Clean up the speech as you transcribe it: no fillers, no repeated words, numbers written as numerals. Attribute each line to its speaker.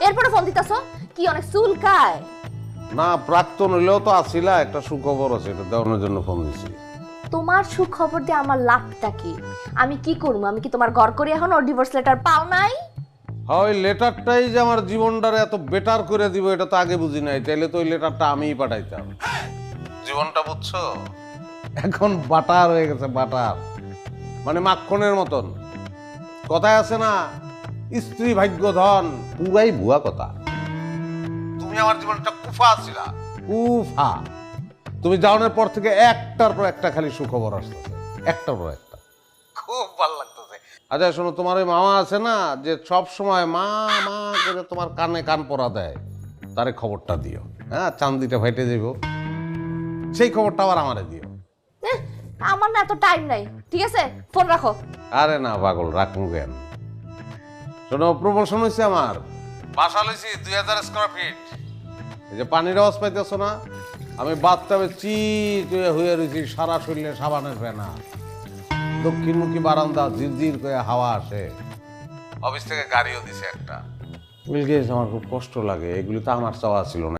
Speaker 1: এরপরে ফোন দিতাছো কি অনেক চুলকায়?
Speaker 2: না, প্রাক্তন হইলেও তো আসিলা, একটা সুখবর আছে, এটা দেওয়ানোর জন্য ফোন দিছি।
Speaker 1: তোমার সুখবর দিয়ে আমার লাভটা কি? আমি কি করবো? আমি কি তোমার ঘর করে এখন ওর ডিভোর্স লেটার পাও নাই?
Speaker 2: ওই লেটারটাই যে আমার জীবনটারে এত বেটার করে দিব এটা তো আগে বুঝি নাই, তাইলে তো ওই লেটারটা আমিই পাঠাইতাম। জীবনটা বুঝছো, এখন বাটার হয়ে গেছে, বাটার মানে মাখনের মতন। কথায় আছে না, স্ত্রী ভাগ্য ধন, পুরাই ভুয়া কথা। তুমি আমার জীবনটা কুফা ছিলা, কুফা। তুমি যাওয়ার পর থেকে একটার পর একটা খালি সুখবর আসতেছে, একটার পর একটা, খুব ভালো লাগতেছে। আচ্ছা শোনো, তোমার ওই মামা আছে না, যে সব সময় মা মা করে তোমার কানে কান পরা দেয়, তারে খবরটা দিও। হ্যাঁ, চান্দিটা ফাইটে যাব, সেই খবরটা আবার আমারে দিও।
Speaker 1: এহ, আমার না এত টাইম নাই, ঠিক আছে? ফোন রাখো।
Speaker 2: আরে না পাগল, রাখুন কেন? শোনো, প্রমোশন হয়েছে আমার, বাসা লইছি 2000 স্কোয়ার ফিট। এই যে পানির আওয়াজ পাইতেছো না, আমি বাথটাবে চিট হয়ে রয়েছি, সারা শরীরে সাবানের ফেনা, দক্ষিণমুখী বারান্দা, ঝিরঝির করে হাওয়া আসে। অফিস থেকে গাড়িও দিছে একটা। বিল গেটস, আমার খুব কষ্ট লাগে, এগুলি তো আমার চাওয়া ছিল না।